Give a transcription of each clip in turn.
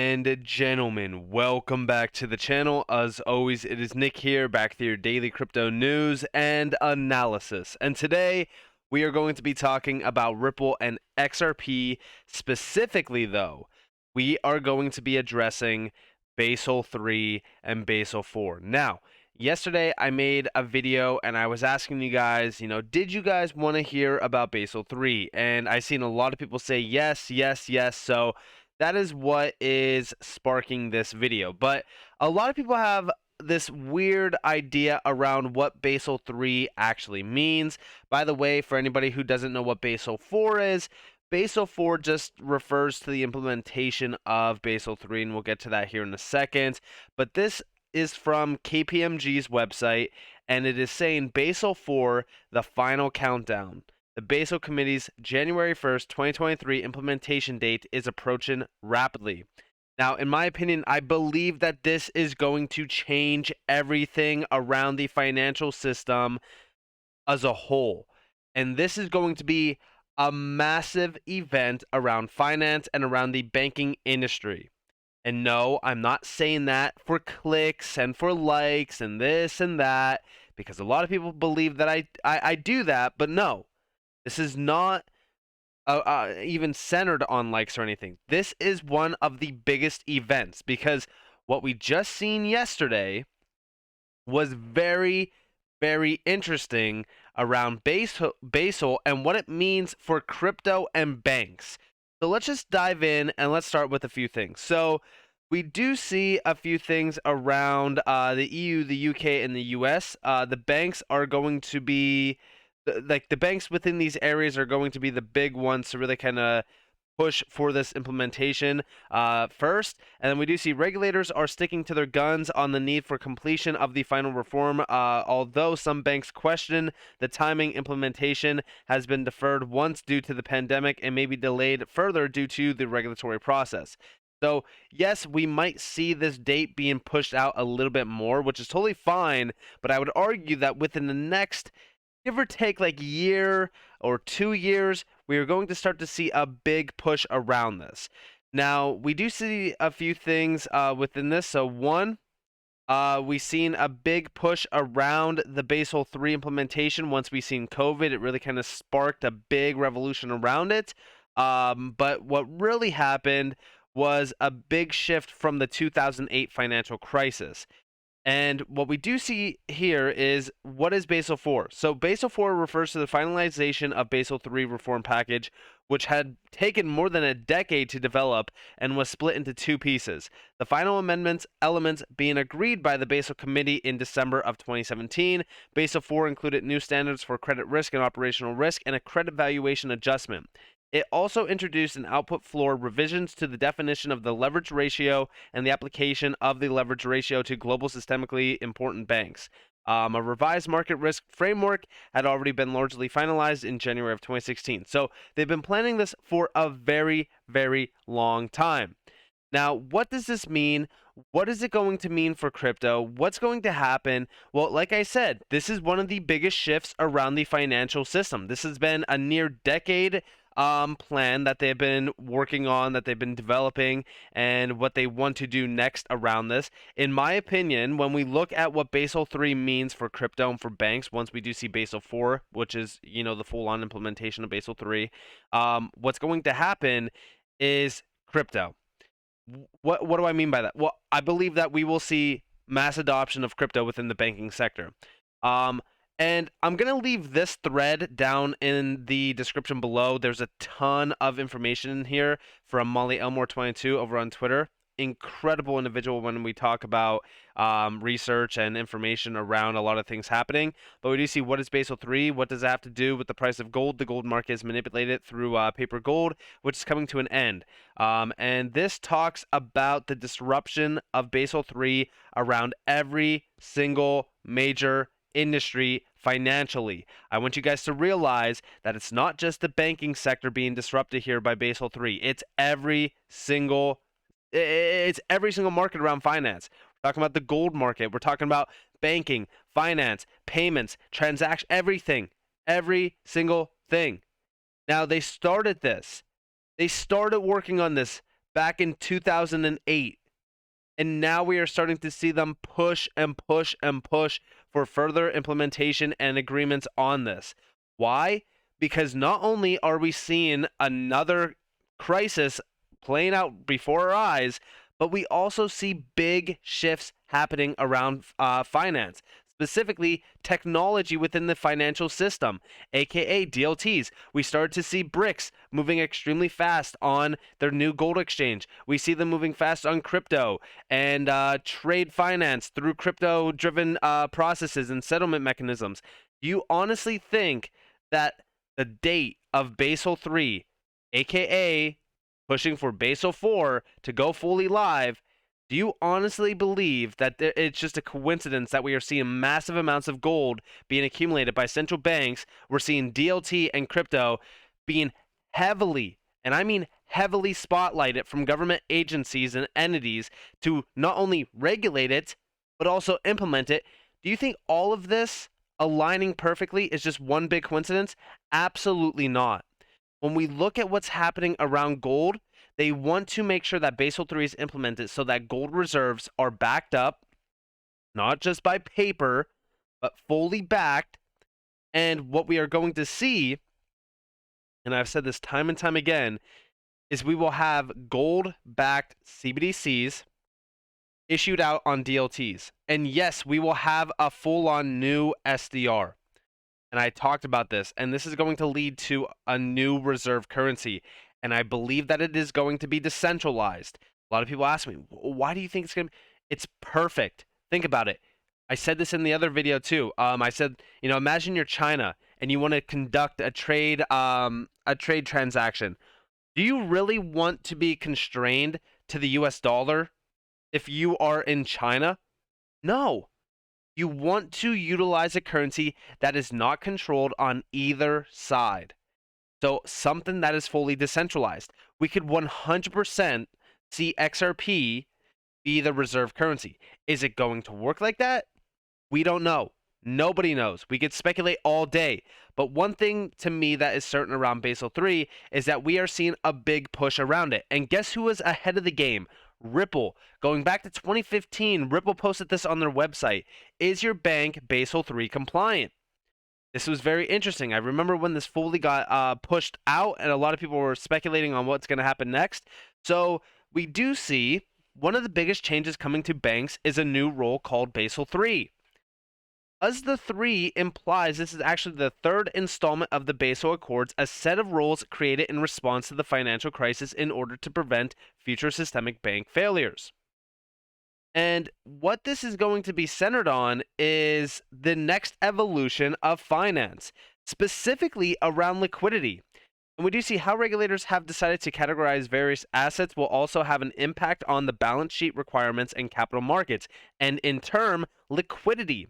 and gentlemen, welcome back to the channel. As always, it is Nick here, back with your daily crypto news and analysis. And today, we are going to be talking about Ripple and XRP. Specifically, though, we are going to be addressing Basel 3 and Basel 4. Now, yesterday I made a video and I was asking you guys, did you guys want to hear about Basel 3? And I've seen a lot of people say yes, yes, yes. So that is what is sparking this video. But a lot of people have this weird idea around what Basel 3 actually means. By the way, for anybody who doesn't know what Basel 4 is, Basel 4 just refers to the implementation of Basel 3, and we'll get to that here in a second. But this is from KPMG's website, and it is saying Basel 4, the final countdown. The Basel Committee's January 1st, 2023 implementation date is approaching rapidly. Now, in my opinion, I believe that this is going to change everything around the financial system as a whole. And this is going to be a massive event around finance and around the banking industry. And no, I'm not saying that for clicks and for likes and this and that, because a lot of people believe that I do that, but no. This is not even centered on likes or anything. This is one of the biggest events because what we just seen yesterday was very, very interesting around Basel and what it means for crypto and banks. So let's just dive in and let's start with a few things. So we do see a few things around the EU, the UK, and the US. The banks are going to be the banks within these areas are going to be the big ones to really kind of push for this implementation first. And then we do see regulators are sticking to their guns on the need for completion of the final reform. Although some banks question the timing, implementation has been deferred once due to the pandemic and may be delayed further due to the regulatory process. So, yes, we might see this date being pushed out a little bit more, which is totally fine, but I would argue that within the next give or take like year or 2 years, we are going to start to see a big push around this. Now, we do see a few things within this. So one, we've seen a big push around the Basel 3 implementation. Once we seen COVID, it really kind of sparked a big revolution around it. But what really happened was a big shift from the 2008 financial crisis. And what we do see here is, what is Basel 4? So Basel 4 refers to the finalization of Basel 3 reform package, which had taken more than a decade to develop and was split into two pieces. The final amendments elements being agreed by the Basel Committee in December of 2017. Basel 4 included new standards for credit risk and operational risk and a credit valuation adjustment. It also introduced an output floor, revisions to the definition of the leverage ratio, and the application of the leverage ratio to global systemically important banks. A revised market risk framework had already been largely finalized in January of 2016. So they've been planning this for a very, very long time. Now, what does this mean? What is it going to mean for crypto? What's going to happen? Well, like I said, this is one of the biggest shifts around the financial system. This has been a near decade plan that they've been working on, that they've been developing, and what they want to do next around this. In my opinion, when we look at what Basel 3 means for crypto and for banks, once we do see Basel 4, which is, the full-on implementation of Basel 3, what's going to happen is crypto. What do I mean by that? Well, I believe that we will see mass adoption of crypto within the banking sector. And I'm going to leave this thread down in the description below. There's a ton of information in here from Molly Elmore22 over on Twitter. Incredible individual when we talk about research and information around a lot of things happening. But we do see, what is Basel 3? What does it have to do with the price of gold? The gold market is manipulated through paper gold, which is coming to an end. And this talks about the disruption of Basel 3 around every single major industry financially. I want you guys to realize that it's not just the banking sector being disrupted here by Basel 3. It's every single market around finance. We're talking about the gold market. We're talking about banking, finance, payments, transaction, everything. Every single thing. Now, they started this. They started working on this back in 2008. And now we are starting to see them push and push and push for further implementation and agreements on this. Why? Because not only are we seeing another crisis playing out before our eyes, but we also see big shifts happening around finance, specifically technology within the financial system, aka DLTs. We started to see BRICS moving extremely fast on their new gold exchange. We see them moving fast on crypto and trade finance through crypto driven processes and settlement mechanisms. Do you honestly think that the date of Basel 3, aka pushing for Basel 4 to go fully live, do you honestly believe that it's just a coincidence that we are seeing massive amounts of gold being accumulated by central banks? We're seeing DLT and crypto being heavily, and I mean heavily, spotlighted from government agencies and entities to not only regulate it, but also implement it. Do you think all of this aligning perfectly is just one big coincidence? Absolutely not. When we look at what's happening around gold, they want to make sure that Basel 3 is implemented so that gold reserves are backed up, not just by paper, but fully backed. And what we are going to see, and I've said this time and time again, is we will have gold-backed CBDCs issued out on DLTs. And yes, we will have a full-on new SDR. And I talked about this, and this is going to lead to a new reserve currency. And I believe that it is going to be decentralized. A lot of people ask me, why do you think it's going to be? It's perfect. Think about it. I said this in the other video too. I said, imagine you're China and you want to conduct a trade transaction. Do you really want to be constrained to the US dollar if you are in China? No. You want to utilize a currency that is not controlled on either side. So something that is fully decentralized. We could 100% see XRP be the reserve currency. Is it going to work like that? We don't know. Nobody knows. We could speculate all day. But one thing to me that is certain around Basel 3 is that we are seeing a big push around it. And guess who is ahead of the game? Ripple. Going back to 2015, Ripple posted this on their website. Is your bank Basel 3 compliant? This was very interesting. I remember when this fully got pushed out and a lot of people were speculating on what's going to happen next. So we do see one of the biggest changes coming to banks is a new rule called Basel 3. As the 3 implies, this is actually the third installment of the Basel Accords, a set of rules created in response to the financial crisis in order to prevent future systemic bank failures. And what this is going to be centered on is the next evolution of finance, specifically around liquidity. And we do see how regulators have decided to categorize various assets will also have an impact on the balance sheet requirements and capital markets, and in turn, liquidity.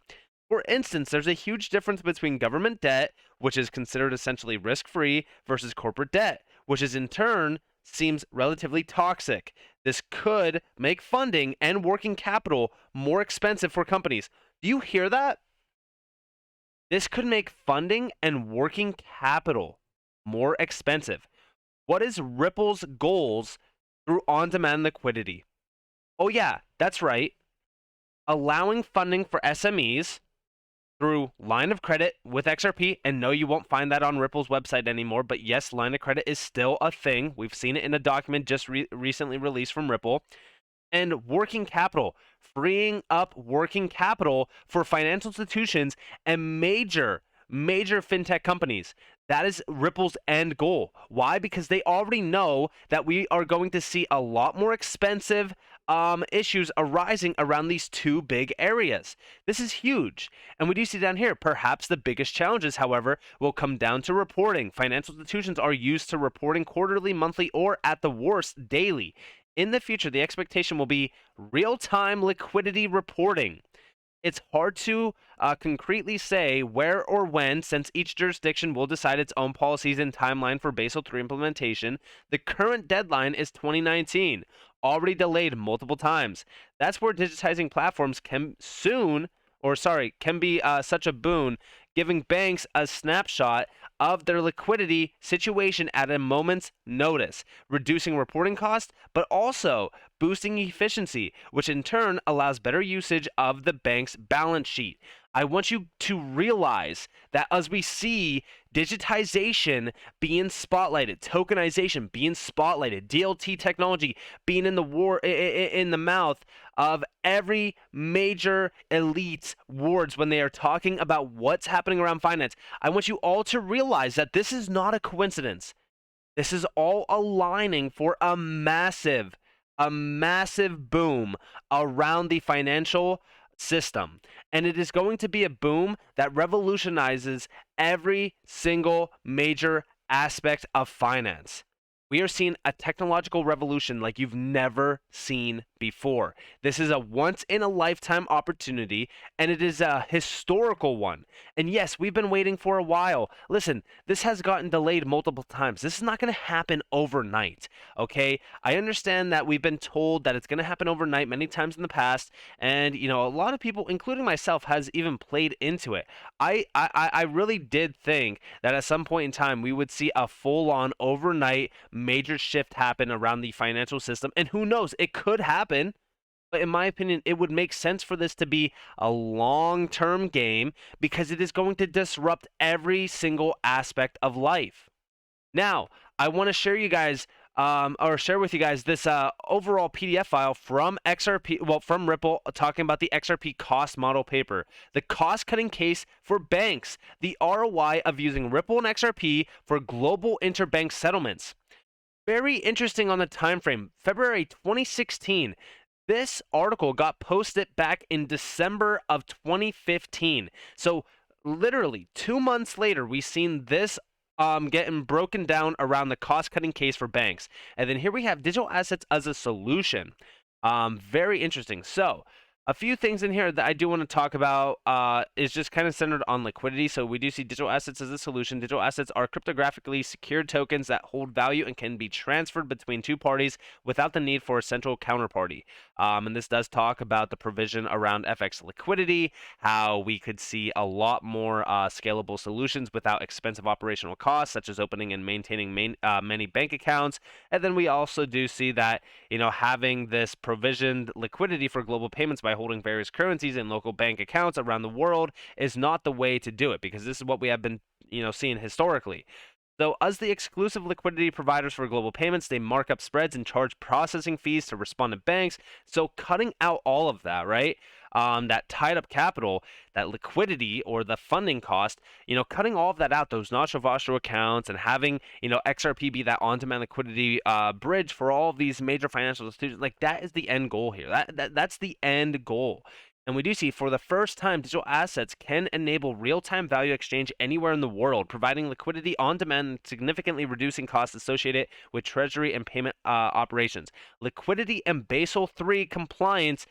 For instance, there's a huge difference between government debt, which is considered essentially risk-free, versus corporate debt, which is in turn seems relatively toxic. This could make funding and working capital more expensive for companies. Do you hear that? This could make funding and working capital more expensive. What is Ripple's goals through on-demand liquidity? Oh yeah, that's right. Allowing funding for SMEs through line of credit with XRP, and no, you won't find that on Ripple's website anymore, but yes, line of credit is still a thing. We've seen it in a document just recently released from Ripple. And working capital, freeing up working capital for financial institutions and major fintech companies. That is Ripple's end goal. Why? Because they already know that we are going to see a lot more expensive issues arising around these two big areas. This is huge. And we do see down here, perhaps the biggest challenges, however, will come down to reporting. Financial institutions are used to reporting quarterly, monthly, or at the worst, daily. In the future, the expectation will be real-time liquidity reporting. It's hard to concretely say where or when, since each jurisdiction will decide its own policies and timeline for Basel III implementation. The current deadline is 2019, already delayed multiple times. That's where digitizing platforms can be such a boon, giving banks a snapshot of their liquidity situation at a moment's notice, reducing reporting costs, but also boosting efficiency, which in turn allows better usage of the bank's balance sheet. I want you to realize that as we see digitization being spotlighted, tokenization being spotlighted, DLT technology being in the mouth of every major elite's words when they are talking about what's happening around finance, I want you all to realize that this is not a coincidence. This is all aligning for a massive boom around the financial system. And it is going to be a boom that revolutionizes every single major aspect of finance. We are seeing a technological revolution like you've never seen before. This is a once in a lifetime opportunity, and it is a historical one. And yes, we've been waiting for a while. Listen, this has gotten delayed multiple times. This is not going to happen overnight, okay? I understand that we've been told that it's going to happen overnight many times in the past, and a lot of people, including myself, has even played into it. I really did think that at some point in time we would see a full-on overnight major shift happen around the financial system, and who knows, it could happen. But in my opinion, it would make sense for this to be a long-term game because it is going to disrupt every single aspect of life. Now, I want to share with you guys this overall PDF file from from Ripple, talking about the XRP cost model paper, the cost-cutting case for banks, the ROI of using Ripple and XRP for global interbank settlements. Very interesting on the time frame, February 2016. This article got posted back in December of 2015. So literally 2 months later, we've seen this getting broken down around the cost-cutting case for banks. And then here we have digital assets as a solution. Very interesting. So a few things in here that I do want to talk about is just kind of centered on liquidity. So we do see digital assets as a solution. Digital assets are cryptographically secured tokens that hold value and can be transferred between two parties without the need for a central counterparty. And this does talk about the provision around FX liquidity, how we could see a lot more scalable solutions without expensive operational costs, such as opening and maintaining many bank accounts. And then we also do see that, having this provisioned liquidity for global payments by holding various currencies in local bank accounts around the world is not the way to do it, because this is what we have been, seeing historically. So as the exclusive liquidity providers for global payments, they mark up spreads and charge processing fees to respondent banks. So cutting out all of that, right? That tied up capital, that liquidity or the funding cost, cutting all of that out, those Nostro accounts, and having, XRP be that on-demand liquidity bridge for all of these major financial institutions, like that is the end goal here. That's the end goal. And we do see for the first time, digital assets can enable real-time value exchange anywhere in the world, providing liquidity on demand and significantly reducing costs associated with treasury and payment operations. Liquidity and Basel III compliance.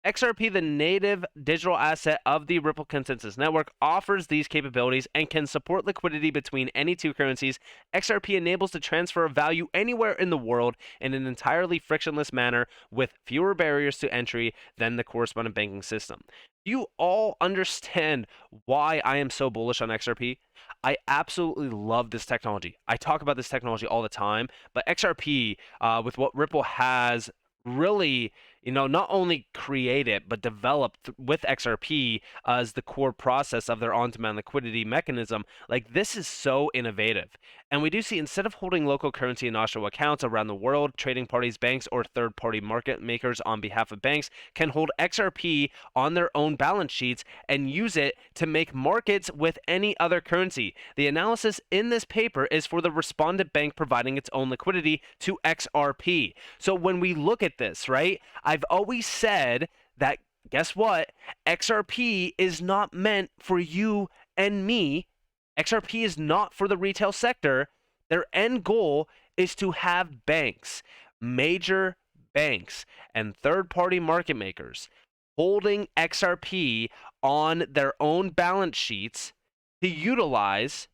XRP, the native digital asset of the Ripple Consensus Network, offers these capabilities and can support liquidity between any two currencies. XRP enables the transfer of value anywhere in the world in an entirely frictionless manner with fewer barriers to entry than the correspondent banking system. You all understand why I am so bullish on XRP? I absolutely love this technology. I talk about this technology all the time, but XRP, with what Ripple has really, not only created but developed with XRP as the core process of their on-demand liquidity mechanism, like this is so innovative. And we do see, instead of holding local currency in offshore accounts around the world, trading parties, banks, or third-party market makers on behalf of banks can hold XRP on their own balance sheets and use it to make markets with any other currency. The analysis in this paper is for the respondent bank providing its own liquidity to XRP. So when we look at this, right, I've always said that, guess what? XRP is not meant for you and me. XRP is not for the retail sector. Their end goal is to have banks, major banks, and third-party market makers holding XRP on their own balance sheets to utilize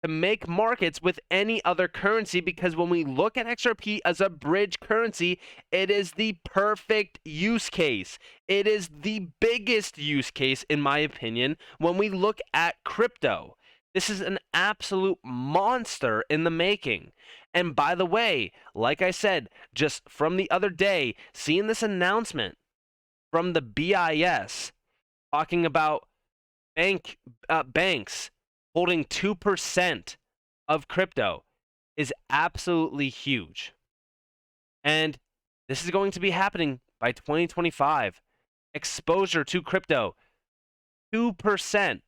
to make markets with any other currency, because when we look at XRP as a bridge currency, it is the perfect use case. It is the biggest use case, in my opinion, when we look at crypto. This is an absolute monster in the making. And by the way, like I said, just from the other day, seeing this announcement from the BIS talking about banks holding 2% of crypto is absolutely huge. And this is going to be happening by 2025. Exposure to crypto, 2%.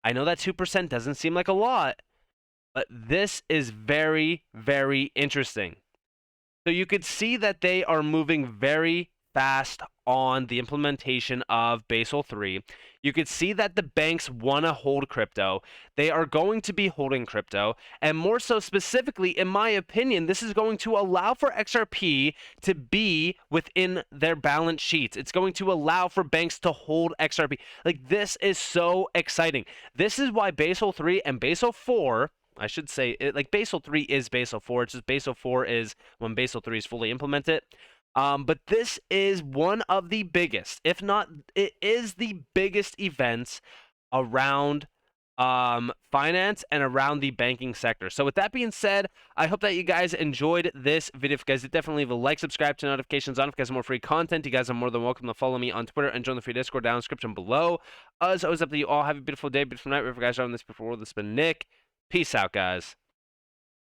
I know that 2% doesn't seem like a lot, but this is very, very interesting. So you could see that they are moving very fast on the implementation of Basel III. You could see that the banks want to hold crypto. They are going to be holding crypto. And more so specifically, in my opinion, this is going to allow for XRP to be within their balance sheets. It's going to allow for banks to hold XRP. Like, this is so exciting. This is why Basel III and Basel IV, I should say, like, Basel III is Basel IV. It's just Basel IV is when Basel III is fully implemented. But this is one of the biggest, if not, it is the biggest events around finance and around the banking sector. So with that being said, I hope that you guys enjoyed this video. If you guys did, definitely leave a like, subscribe, to notifications on if you guys have more free content. You guys are more than welcome to follow me on Twitter and join the free Discord down in the description below. As always, up to you all. Have a beautiful day, beautiful night. Wherever you guys are on this before, this has been Nick. Peace out, guys.